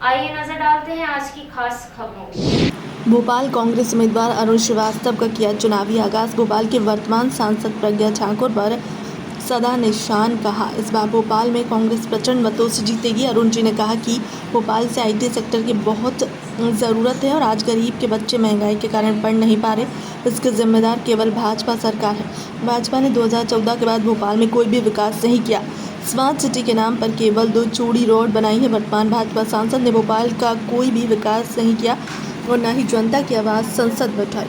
आइए नजर डालते हैं आज की खास खबरों में। भोपाल कांग्रेस उम्मीदवार अरुण श्रीवास्तव का किया चुनावी आगाज। भोपाल के वर्तमान सांसद प्रज्ञा ठाकुर पर सदा निशान कहा, इस बार भोपाल में कांग्रेस प्रचंड मतों से जीतेगी। अरुण जी ने कहा कि भोपाल से आईटी सेक्टर की बहुत ज़रूरत है और आज गरीब के बच्चे महंगाई के कारण पढ़ नहीं पा रहे, इसके जिम्मेदार केवल भाजपा सरकार है। भाजपा ने 2014 के बाद भोपाल में कोई भी विकास नहीं किया। स्मार्ट सिटी के नाम पर केवल 2 चौड़ी रोड बनाई है। वर्तमान भाजपा सांसद ने भोपाल का कोई भी विकास नहीं किया और न ही जनता की आवाज़ संसद में उठाई।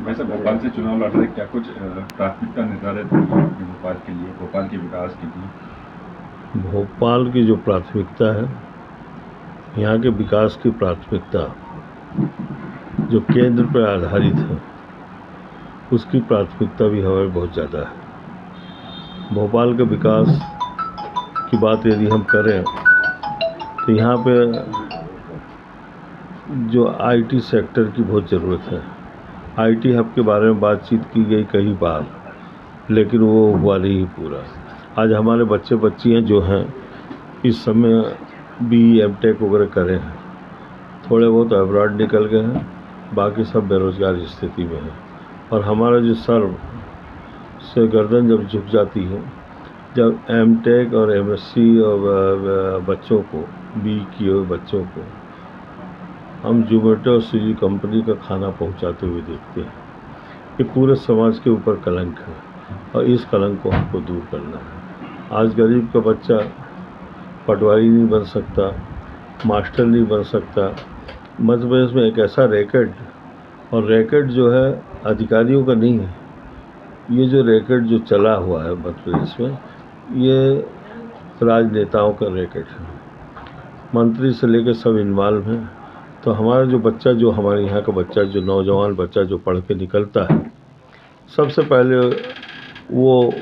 वैसे भोपाल से चुनाव लड़ रहे, क्या कुछ प्राथमिकता निर्धारित है भोपाल के लिए, भोपाल के विकास के लिए? भोपाल की जो प्राथमिकता है, यहाँ के विकास की प्राथमिकता जो केंद्र पर आधारित है, उसकी प्राथमिकता भी हमारी बहुत ज़्यादा है। भोपाल के विकास की बात यदि हम करें तो यहाँ पे जो आईटी सेक्टर की बहुत ज़रूरत है। आईटी हब के बारे में बातचीत की गई कई बार, लेकिन वो हुआ नहीं पूरा। आज हमारे बच्चे बच्चियाँ जो हैं इस समय BE M.Tech वगैरह करे हैं, थोड़े बहुत अब्रॉड निकल गए हैं, बाकी सब बेरोज़गार स्थिति में हैं। और हमारा जो सर से गर्दन जब झुक जाती है, जब M.Tech और MSc और बच्चों को BE किए हुए बच्चों को हम जोमेटो और स्विगी कंपनी का खाना पहुंचाते हुए देखते हैं, ये पूरे समाज के ऊपर कलंक है और इस कलंक को हमको दूर करना है। आज गरीब का बच्चा पटवारी नहीं बन सकता, मास्टर नहीं बन सकता। मध्य प्रदेश में एक ऐसा रैकेट, और रैकेट जो है अधिकारियों का नहीं है, ये जो रैकेट जो चला हुआ है मध्य प्रदेश में, ये राजनेताओं का रैकेट है। मंत्री से लेकर सब इन्वॉल्व हैं। तो हमारा जो बच्चा, जो हमारे यहाँ का बच्चा, जो नौजवान बच्चा जो पढ़ के निकलता है, सबसे पहले वो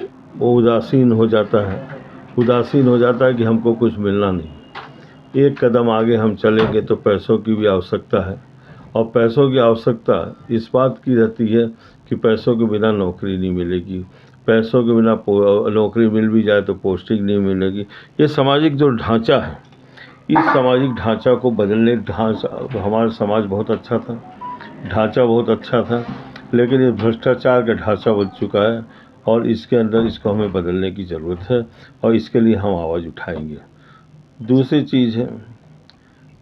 उदासीन हो जाता है कि हमको कुछ मिलना नहीं। एक कदम आगे हम चलेंगे तो पैसों की भी आवश्यकता है, और पैसों की आवश्यकता इस बात की रहती है कि पैसों के बिना नौकरी नहीं मिलेगी, पैसों के बिना नौकरी मिल भी जाए तो पोस्टिंग नहीं मिलेगी। ये सामाजिक जो ढांचा है, इस सामाजिक ढांचा को बदलने, हमारा समाज बहुत अच्छा था, ढांचा बहुत अच्छा था, लेकिन ये भ्रष्टाचार का ढांचा बन चुका है और इसके अंदर इसको हमें बदलने की ज़रूरत है और इसके लिए हम आवाज़ उठाएंगे। दूसरी चीज़ है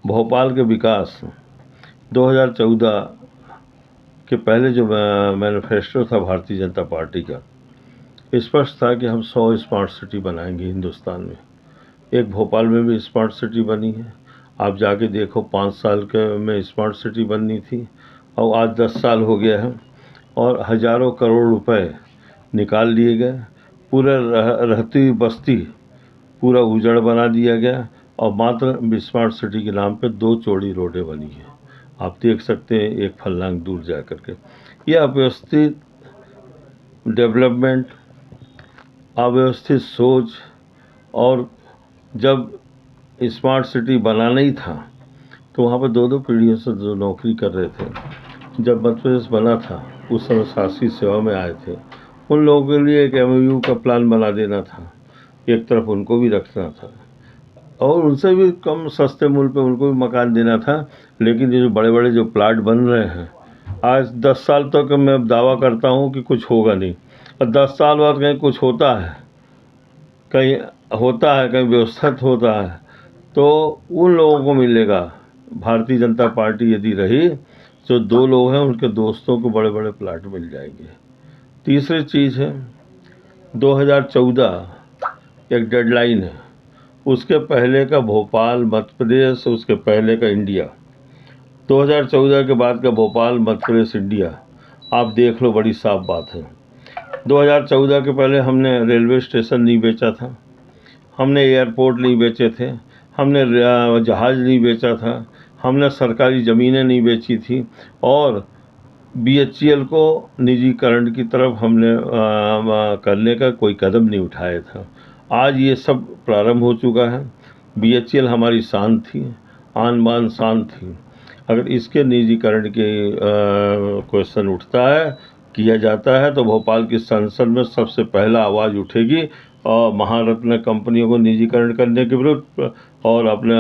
भोपाल के विकास। 2014 के पहले जो मैनिफेस्टो था भारतीय जनता पार्टी का, स्पष्ट था कि हम 100 स्मार्ट सिटी बनाएंगे हिंदुस्तान में। एक भोपाल में भी स्मार्ट सिटी बनी है। आप जाके देखो, 5 साल के में स्मार्ट सिटी बननी थी और आज 10 साल हो गया है और हज़ारों करोड़ रुपए निकाल लिए गए। पूरा रहती हुई बस्ती पूरा उजड़ बना दिया गया और मात्र स्मार्ट सिटी के नाम पे 2 चौड़ी रोडें बनी हैं। आप देख सकते हैं एक फर्लांग दूर जा करके। यह अव्यवस्थित डेवलपमेंट, अव्यवस्थित सोच, और जब स्मार्ट सिटी बनाना ही था तो वहाँ पर 2-2 पीढ़ियों से जो नौकरी कर रहे थे, जब मध्य प्रदेश बना था उस समय शासकीय सेवा में आए थे, उन लोगों के लिए एक MOU का प्लान बना देना था, एक तरफ उनको भी रखना था और उनसे भी कम सस्ते मूल्य पे उनको भी मकान देना था। लेकिन ये जो बड़े बड़े जो प्लाट बन रहे हैं, आज 10 साल तक मैं दावा करता हूँ कि कुछ होगा नहीं, और 10 साल बाद कहीं कुछ होता है, कहीं व्यवस्थित होता है, तो उन लोगों को मिलेगा। भारतीय जनता पार्टी यदि रही तो 2 लोग हैं, उनके दोस्तों को बड़े बड़े प्लाट मिल जाएंगे। तीसरी चीज़ है 2014 एक डेडलाइन है, उसके पहले का भोपाल मध्य प्रदेश, उसके पहले का इंडिया। 2014 के बाद का भोपाल मध्य प्रदेश इंडिया आप देख लो, बड़ी साफ बात है। 2014 के पहले हमने रेलवे स्टेशन नहीं बेचा था, हमने एयरपोर्ट नहीं बेचे थे, हमने जहाज़ नहीं बेचा था, हमने सरकारी ज़मीनें नहीं बेची थी और BHEL को निजीकरण की तरफ हमने करने का कोई कदम नहीं उठाया था। आज ये सब प्रारंभ हो चुका है। BHEL हमारी शान थी, आन बान शान थी। अगर इसके निजीकरण के क्वेश्चन उठता है, किया जाता है, तो भोपाल की संसद में सबसे पहला आवाज़ उठेगी और महारत्न कंपनियों को निजीकरण करने के विरुद्ध और अपने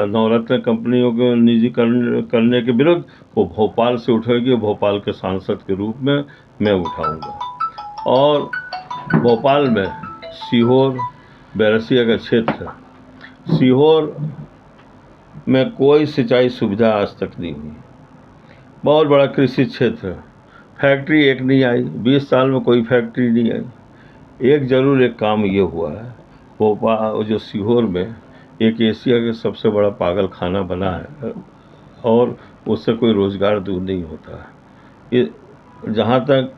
नवरत्न कंपनियों को निजीकरण करने के विरुद्ध वो भोपाल से उठेगी। भोपाल के सांसद के रूप में मैं उठाऊंगा। और भोपाल में सीहोर बैरसिया का क्षेत्र, सीहोर में कोई सिंचाई सुविधा आज तक नहीं हुई। बहुत बड़ा कृषि क्षेत्र, फैक्ट्री एक नहीं आई, 20 साल में कोई फैक्ट्री नहीं आई। एक ज़रूर एक काम ये हुआ है, भोपाल जो सीहोर में एक एशिया के सबसे बड़ा पागल खाना बना है और उससे कोई रोज़गार दूर नहीं होता है। ये जहाँ तक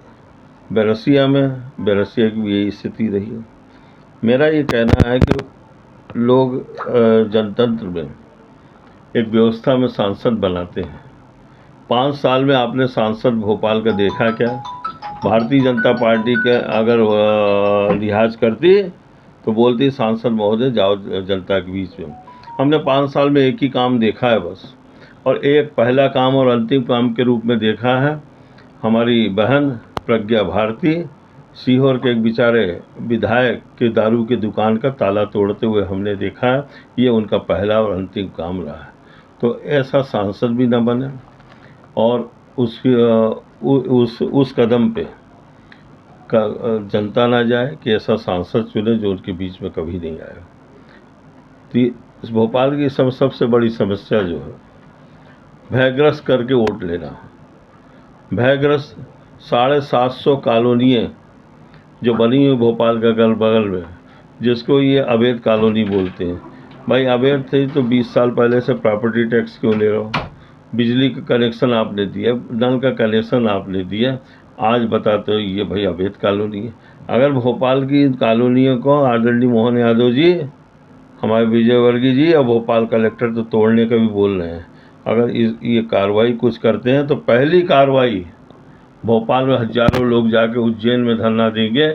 बैरसिया की भी यही स्थिति रही है। मेरा ये कहना है कि लोग जनतंत्र में एक व्यवस्था में सांसद बनाते हैं। 5 साल में आपने सांसद भोपाल का देखा क्या? भारतीय जनता पार्टी के अगर लिहाज करती तो बोलती सांसद महोदय जाओ जनता के बीच में। हमने 5 साल में एक ही काम देखा है बस, और एक पहला काम और अंतिम काम के रूप में देखा है। हमारी बहन प्रज्ञा भारती सीहोर के एक बेचारे विधायक के दारू की दुकान का ताला तोड़ते हुए हमने देखा है। ये उनका पहला और अंतिम काम रहा है। तो ऐसा सांसद भी न बने और उस कदम पे जनता ना जाए कि ऐसा सांसद चुने जो उनके बीच में कभी नहीं आया। तो इस भोपाल की सबसे बड़ी समस्या जो है, भयग्रस्त करके वोट लेना। भयग्रस्त 750 कॉलोनियाँ जो बनी हुई भोपाल के अगल बगल में, जिसको ये अवैध कॉलोनी बोलते हैं। भाई अवैध थी तो 20 साल पहले से प्रॉपर्टी टैक्स क्यों ले रहे हो? बिजली का कनेक्शन आपने दिया, नल का कनेक्शन आपने दिया, आज बताते हो ये भाई अवैध कॉलोनी है। अगर भोपाल की कॉलोनियों को आदरणीय मोहन यादव जी, हमारे विजयवर्गीय जी और भोपाल कलेक्टर तो तोड़ने का भी बोल रहे हैं। अगर ये कार्रवाई कुछ करते हैं तो पहली कार्रवाई भोपाल में हजारों लोग जाके उज्जैन में धरना देंगे।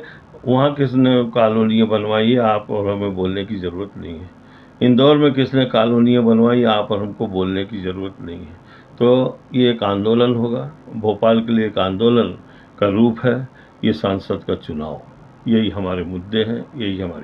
वहाँ किसने कॉलोनियाँ बनवाई है, आप और हमें बोलने की ज़रूरत नहीं है। इंदौर में किसने कॉलोनियाँ बनवाई, आप और हमको बोलने की ज़रूरत नहीं है। तो ये एक आंदोलन होगा, भोपाल के लिए एक आंदोलन का रूप है ये सांसद का चुनाव। यही हमारे मुद्दे हैं, यही हमारी